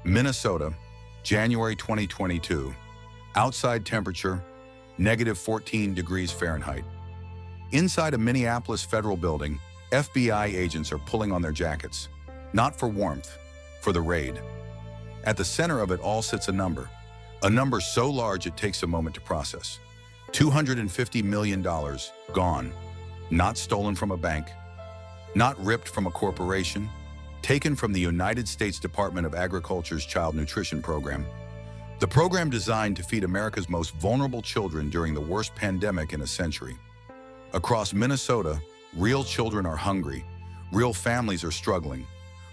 Minnesota, January 2022. Outside temperature, -14 degrees Fahrenheit. Inside a Minneapolis federal building, FBI agents are pulling on their jackets. Not for warmth, for the raid. At the center of it all sits a number so large it takes a moment to process. $250 million gone. Not stolen from a bank, not ripped from a corporation, taken from the United States Department of Agriculture's Child Nutrition Program. The program designed to feed America's most vulnerable children during the worst pandemic in a century. Across Minnesota, real children are hungry, real families are struggling,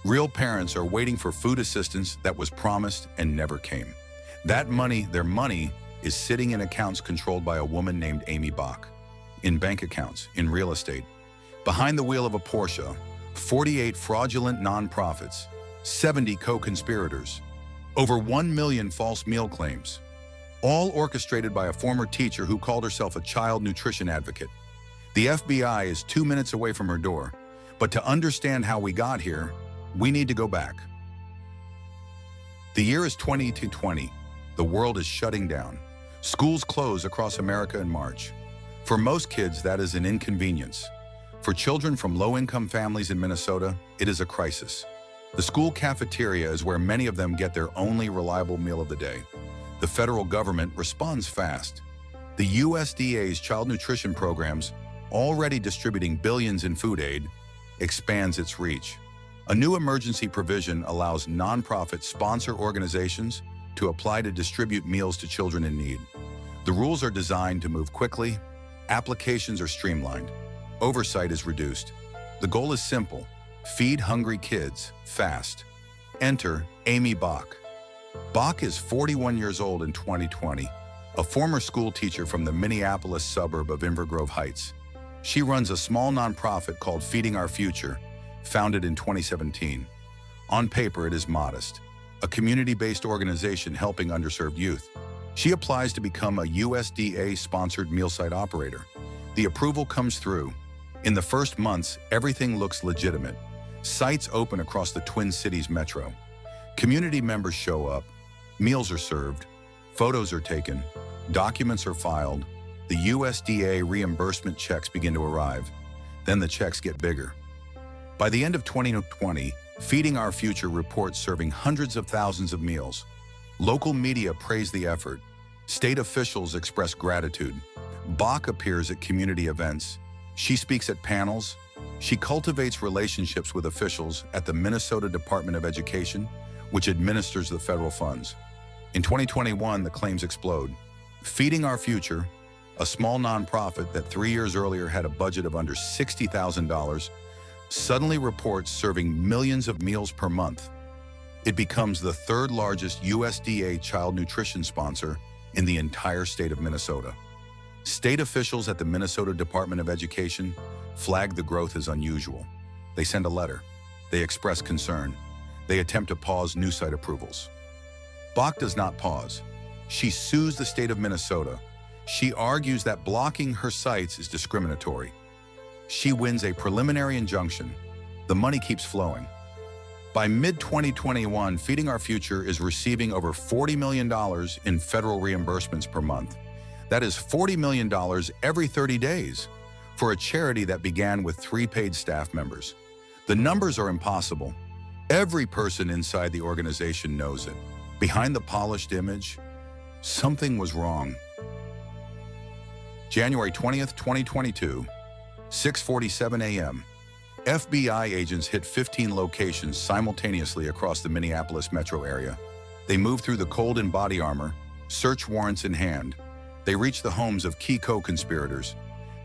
real parents are waiting for food assistance that was promised and never came. That money, their money, is sitting in accounts controlled by a woman named Aimee Bock. In bank accounts, in real estate. Behind the wheel of a Porsche, 48 fraudulent nonprofits, 70 co-conspirators, over 1 million false meal claims, all orchestrated by a former teacher who called herself a child nutrition advocate. The FBI is 2 minutes away from her door, but to understand how we got here, we need to go back. The year is 2020. The world is shutting down. Schools close across America in March. For most kids, that is an inconvenience. For children from low-income families in Minnesota, it is a crisis. The school cafeteria is where many of them get their only reliable meal of the day. The federal government responds fast. The USDA's child nutrition programs, already distributing billions in food aid, expands its reach. A new emergency provision allows nonprofit sponsor organizations to apply to distribute meals to children in need. The rules are designed to move quickly, applications are streamlined, oversight is reduced. The goal is simple: feed hungry kids, fast. Enter Aimee Bock. Bock is 41 years old in 2020, a former school teacher from the Minneapolis suburb of Inver Grove Heights. She runs a small nonprofit called Feeding Our Future, founded in 2017. On paper, it is modest, a community-based organization helping underserved youth. She applies to become a USDA-sponsored meal site operator. The approval comes through. In the first months, everything looks legitimate. Sites open across the Twin Cities metro. Community members show up, meals are served, photos are taken, documents are filed, the USDA reimbursement checks begin to arrive. Then the checks get bigger. By the end of 2020, Feeding Our Future reports serving hundreds of thousands of meals. Local media praise the effort. State officials express gratitude. Bock appears at community events. She speaks at panels. She cultivates relationships with officials at the Minnesota Department of Education, which administers the federal funds. In 2021, the claims explode. Feeding Our Future, a small nonprofit that 3 years earlier had a budget of under $60,000, suddenly reports serving millions of meals per month. It becomes the third largest USDA child nutrition sponsor in the entire state of Minnesota. State officials at the Minnesota Department of Education flag the growth as unusual. They send a letter. They express concern. They attempt to pause new site approvals. Bock does not pause. She sues the state of Minnesota. She argues that blocking her sites is discriminatory. She wins a preliminary injunction. The money keeps flowing. By mid-2021, Feeding Our Future is receiving over $40 million in federal reimbursements per month. That is $40 million every 30 days for a charity that began with 3 paid staff members. The numbers are impossible. Every person inside the organization knows it. Behind the polished image, something was wrong. January 20th, 2022, 6:47 a.m. FBI agents hit 15 locations simultaneously across the Minneapolis metro area. They move through the cold in body armor, search warrants in hand. They reach the homes of key co-conspirators.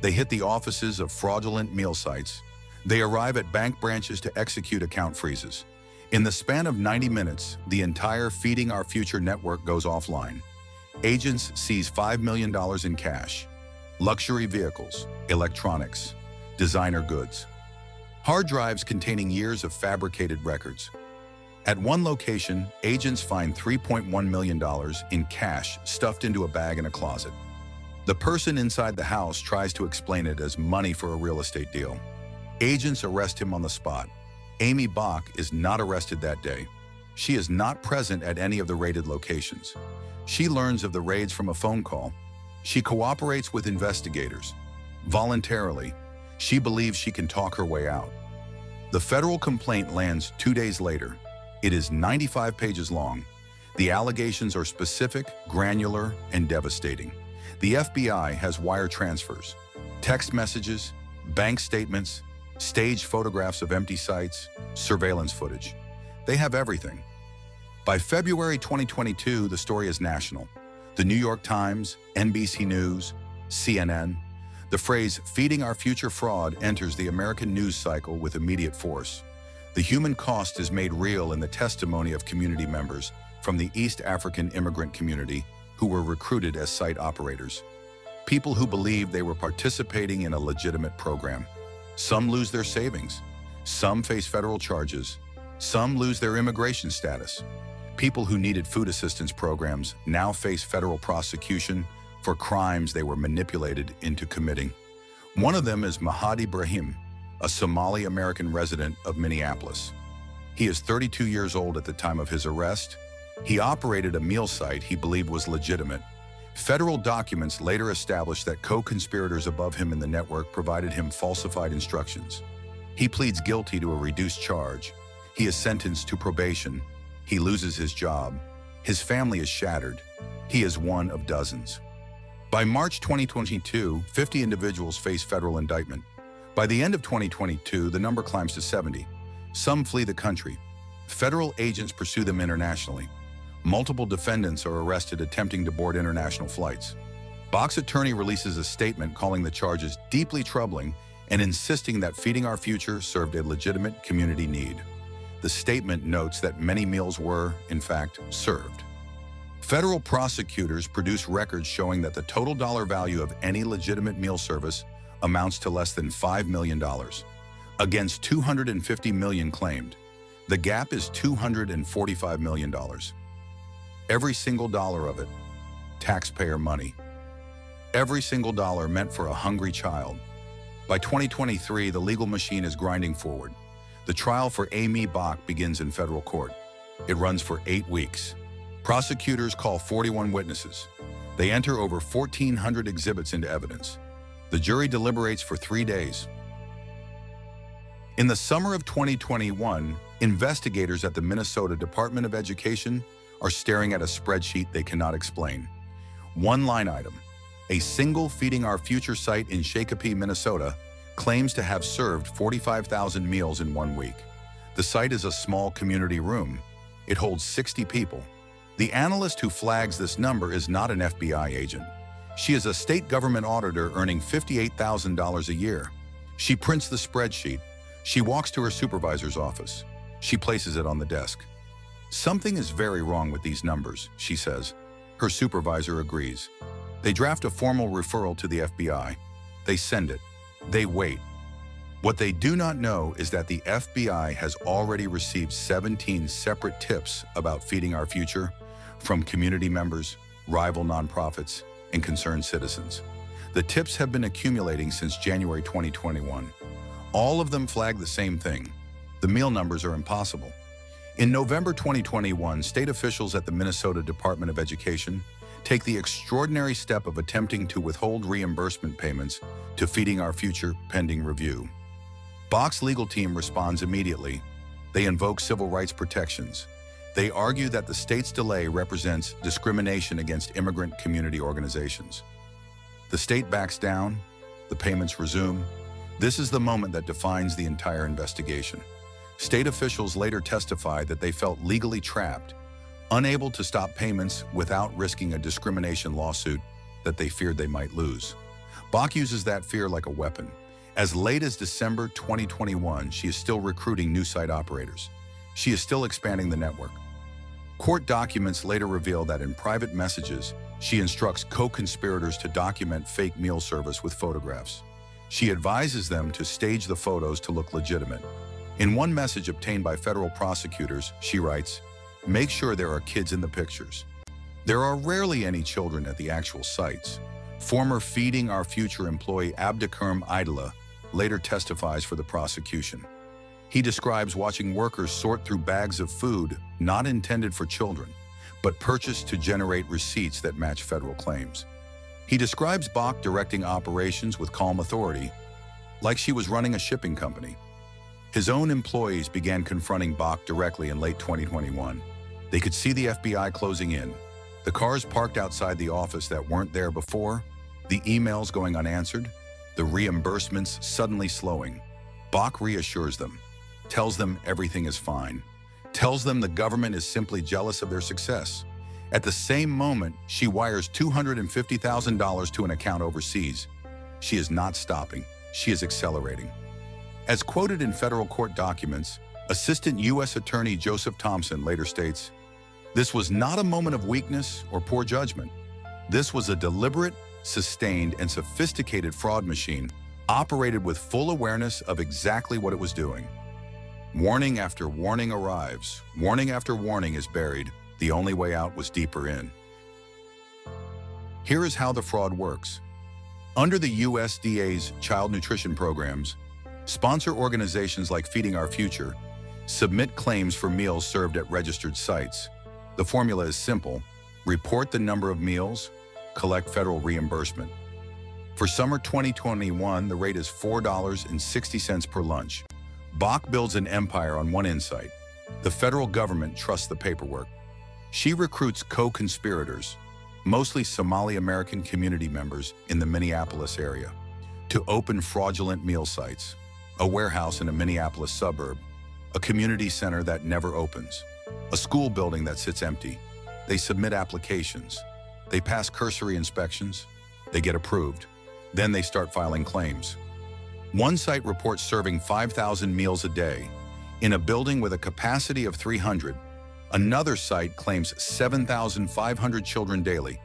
They hit the offices of fraudulent meal sites. They arrive at bank branches to execute account freezes. In the span of 90 minutes, the entire Feeding Our Future network goes offline. Agents seize $5 million in cash, luxury vehicles, electronics, designer goods, hard drives containing years of fabricated records. At one location, agents find $3.1 million in cash stuffed into a bag in a closet. The person inside the house tries to explain it as money for a real estate deal. Agents arrest him on the spot. Aimee Bock is not arrested that day. She is not present at any of the raided locations. She learns of the raids from a phone call. She cooperates with investigators. Voluntarily, she believes she can talk her way out. The federal complaint lands 2 days later. It is 95 pages long. The allegations are specific, granular, and devastating. The FBI has wire transfers, text messages, bank statements, staged photographs of empty sites, surveillance footage. They have everything. By February 2022, the story is national. The New York Times, NBC News, CNN. The phrase, "feeding our future fraud," enters the American news cycle with immediate force. The human cost is made real in the testimony of community members from the East African immigrant community who were recruited as site operators. People who believed they were participating in a legitimate program. Some lose their savings. Some face federal charges. Some lose their immigration status. People who needed food assistance programs now face federal prosecution for crimes they were manipulated into committing. One of them is Mahad Ibrahim, a Somali-American resident of Minneapolis. He is 32 years old at the time of his arrest. He operated a meal site he believed was legitimate. Federal documents later established that co-conspirators above him in the network provided him falsified instructions. He pleads guilty to a reduced charge. He is sentenced to probation. He loses his job. His family is shattered. He is one of dozens. By March 2022, 50 individuals face federal indictment. By the end of 2022, the number climbs to 70. Some flee the country. Federal agents pursue them internationally. Multiple defendants are arrested attempting to board international flights. Bock's attorney releases a statement calling the charges deeply troubling and insisting that feeding our future served a legitimate community need. The statement notes that many meals were, in fact, served. Federal prosecutors produce records showing that the total dollar value of any legitimate meal service amounts to less than $5 million, against $250 million claimed. The gap is $245 million. Every single dollar of it, taxpayer money. Every single dollar meant for a hungry child. By 2023, the legal machine is grinding forward. The trial for Aimee Bock begins in federal court. It runs for 8 weeks. Prosecutors call 41 witnesses. They enter over 1,400 exhibits into evidence. The jury deliberates for 3 days. In the summer of 2021, investigators at the Minnesota Department of Education are staring at a spreadsheet they cannot explain. One line item, a single Feeding Our Future site in Shakopee, Minnesota, claims to have served 45,000 meals in 1 week. The site is a small community room. It holds 60 people. The analyst who flags this number is not an FBI agent. She is a state government auditor earning $58,000 a year. She prints the spreadsheet. She walks to her supervisor's office. She places it on the desk. "Something is very wrong with these numbers," she says. Her supervisor agrees. They draft a formal referral to the FBI. They send it. They wait. What they do not know is that the FBI has already received 17 separate tips about feeding our future from community members, rival nonprofits, and concerned citizens. The tips have been accumulating since January 2021. All of them flag the same thing. The meal numbers are impossible. In November 2021, state officials at the Minnesota Department of Education take the extraordinary step of attempting to withhold reimbursement payments to Feeding Our Future pending review. Bock's legal team responds immediately. They invoke civil rights protections. They argue that the state's delay represents discrimination against immigrant community organizations. The state backs down. The payments resume. This is the moment that defines the entire investigation. State officials later testified that they felt legally trapped, unable to stop payments without risking a discrimination lawsuit that they feared they might lose. Bock uses that fear like a weapon. As late as December 2021, she is still recruiting new site operators. She is still expanding the network. Court documents later reveal that in private messages, she instructs co-conspirators to document fake meal service with photographs. She advises them to stage the photos to look legitimate. In one message obtained by federal prosecutors, she writes, "Make sure there are kids in the pictures." There are rarely any children at the actual sites. Former Feeding Our Future employee Abdikarim Idala later testifies for the prosecution. He describes watching workers sort through bags of food not intended for children, but purchased to generate receipts that match federal claims. He describes Bock directing operations with calm authority, like she was running a shipping company. His own employees began confronting Bock directly in late 2021. They could see the FBI closing in, the cars parked outside the office that weren't there before, the emails going unanswered, the reimbursements suddenly slowing. Bock reassures them, tells them everything is fine, tells them the government is simply jealous of their success. At the same moment, she wires $250,000 to an account overseas. She is not stopping. She is accelerating. As quoted in federal court documents, Assistant U.S. Attorney Joseph Thompson later states, "This was not a moment of weakness or poor judgment. This was a deliberate, sustained, and sophisticated fraud machine operated with full awareness of exactly what it was doing." Warning after warning arrives. Warning after warning is buried. The only way out was deeper in. Here is how the fraud works. Under the USDA's child nutrition programs, sponsor organizations like Feeding Our Future submit claims for meals served at registered sites. The formula is simple. Report the number of meals, collect federal reimbursement. For summer 2021, the rate is $4.60 per lunch. Bock builds an empire on one insight. The federal government trusts the paperwork. She recruits co-conspirators, mostly Somali American community members in the Minneapolis area, to open fraudulent meal sites, a warehouse in a Minneapolis suburb, a community center that never opens, a school building that sits empty. They submit applications. They pass cursory inspections. They get approved. Then they start filing claims. One site reports serving 5,000 meals a day in a building with a capacity of 300. Another site claims 7,500 children daily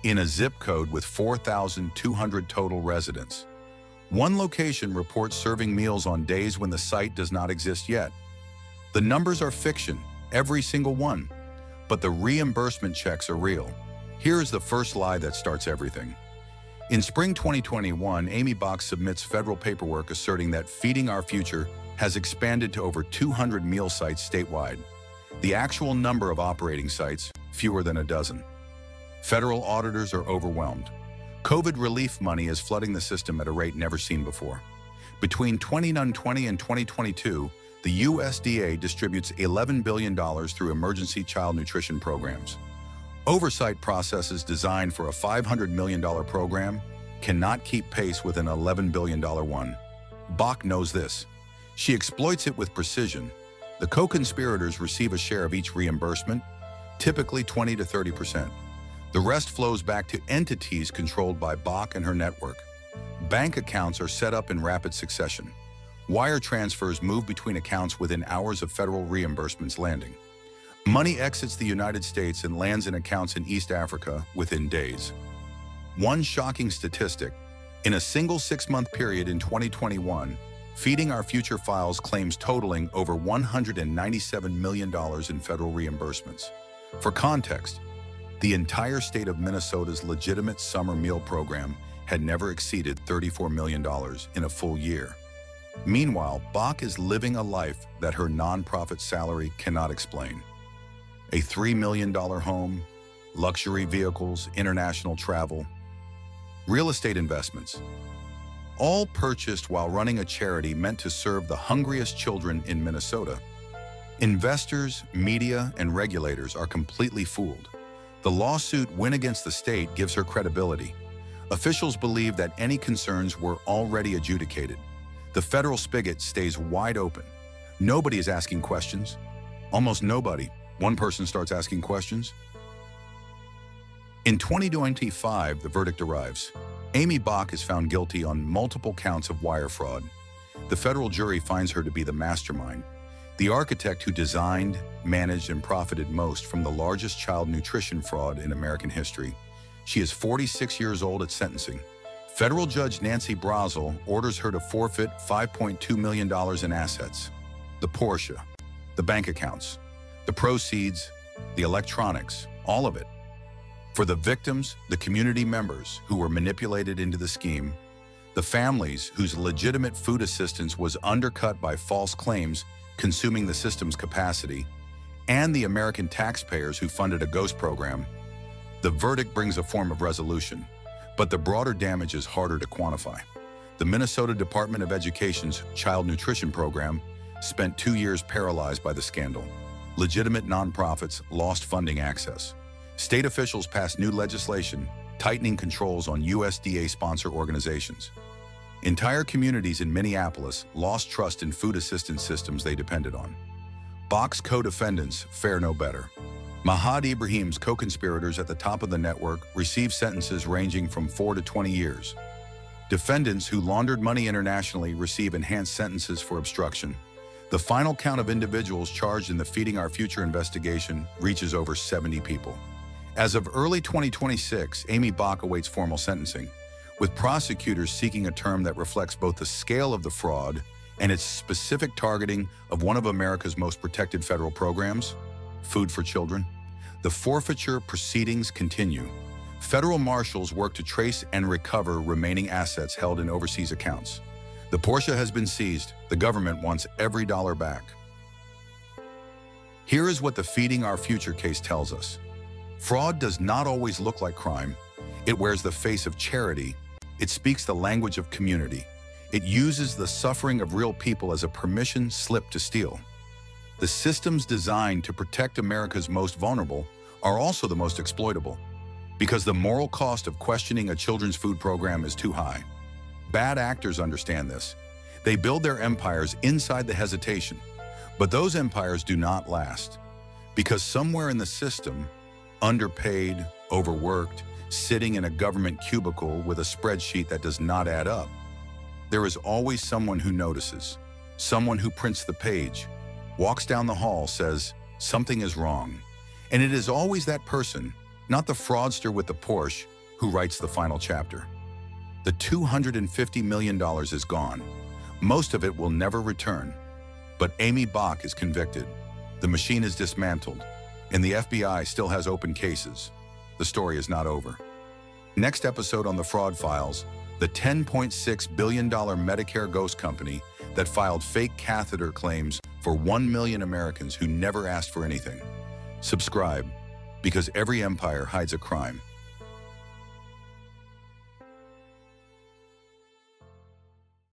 in a zip code with 4,200 total residents. One location reports serving meals on days when the site does not exist yet. The numbers are fiction, every single one, but the reimbursement checks are real. Here is the first lie that starts everything. In spring 2021, Aimee Bock submits federal paperwork asserting that Feeding Our Future has expanded to over 200 meal sites statewide. The actual number of operating sites, fewer than a dozen. Federal auditors are overwhelmed. COVID relief money is flooding the system at a rate never seen before. Between 2020 and 2022, the USDA distributes $11 billion through emergency child nutrition programs. Oversight processes designed for a $500 million program cannot keep pace with an $11 billion one. Bock knows this. She exploits it with precision. The co-conspirators receive a share of each reimbursement, typically 20 to 30%. The rest flows back to entities controlled by Bock and her network. Bank accounts are set up in rapid succession. Wire transfers move between accounts within hours of federal reimbursements landing. Money exits the United States and lands in accounts in East Africa within days. One shocking statistic, in a single 6-month period in 2021, Feeding Our Future files claims totaling over $197 million in federal reimbursements. For context, the entire state of Minnesota's legitimate summer meal program had never exceeded $34 million in a full year. Meanwhile, Bock is living a life that her nonprofit salary cannot explain. A $3 million home, luxury vehicles, international travel, real estate investments, all purchased while running a charity meant to serve the hungriest children in Minnesota. Investors, media, and regulators are completely fooled. The lawsuit win against the state gives her credibility. Officials believe that any concerns were already adjudicated. The federal spigot stays wide open. Nobody is asking questions. Almost nobody. One person starts asking questions. In 2025, the verdict arrives. Aimee Bock is found guilty on multiple counts of wire fraud. The federal jury finds her to be the mastermind, the architect who designed, managed, and profited most from the largest child nutrition fraud in American history. She is 46 years old at sentencing. Federal Judge Nancy Brazel orders her to forfeit $5.2 million in assets. The Porsche, the bank accounts, the proceeds, the electronics, all of it. For the victims, the community members who were manipulated into the scheme, The families whose legitimate food assistance was undercut by false claims consuming the system's capacity, and the American taxpayers who funded a ghost program. The verdict brings a form of resolution, but the broader damage is harder to quantify. The Minnesota Department of Education's Child Nutrition Program spent 2 years paralyzed by the scandal. Legitimate nonprofits lost funding access. State officials passed new legislation tightening controls on USDA-sponsored organizations. Entire communities in Minneapolis lost trust in food assistance systems they depended on. Bock's co-defendants fare no better. Mahad Ibrahim's co-conspirators at the top of the network received sentences ranging from 4 to 20 years. Defendants who laundered money internationally receive enhanced sentences for obstruction. The final count of individuals charged in the Feeding Our Future investigation reaches over 70 people. As of early 2026, Aimee Bock awaits formal sentencing, with prosecutors seeking a term that reflects both the scale of the fraud and its specific targeting of one of America's most protected federal programs, food for children. The forfeiture proceedings continue. Federal marshals work to trace and recover remaining assets held in overseas accounts. The Porsche has been seized. The government wants every dollar back. Here is what the Feeding Our Future case tells us. Fraud does not always look like crime. It wears the face of charity. It speaks the language of community. It uses the suffering of real people as a permission slip to steal. The systems designed to protect America's most vulnerable are also the most exploitable, because the moral cost of questioning a children's food program is too high. Bad actors understand this. They build their empires inside the hesitation, but those empires do not last, because somewhere in the system, underpaid, overworked, sitting in a government cubicle with a spreadsheet that does not add up, there is always someone who notices, someone who prints the page, walks down the hall, says, something is wrong. And it is always that person, not the fraudster with the Porsche, who writes the final chapter. The $250 million is gone. Most of it will never return. But Aimee Bock is convicted. The machine is dismantled, and the FBI still has open cases. The story is not over. Next episode on the Fraud Files, the $10.6 billion Medicare ghost company that filed fake catheter claims for 1 million Americans who never asked for anything. Subscribe, because every empire hides a crime.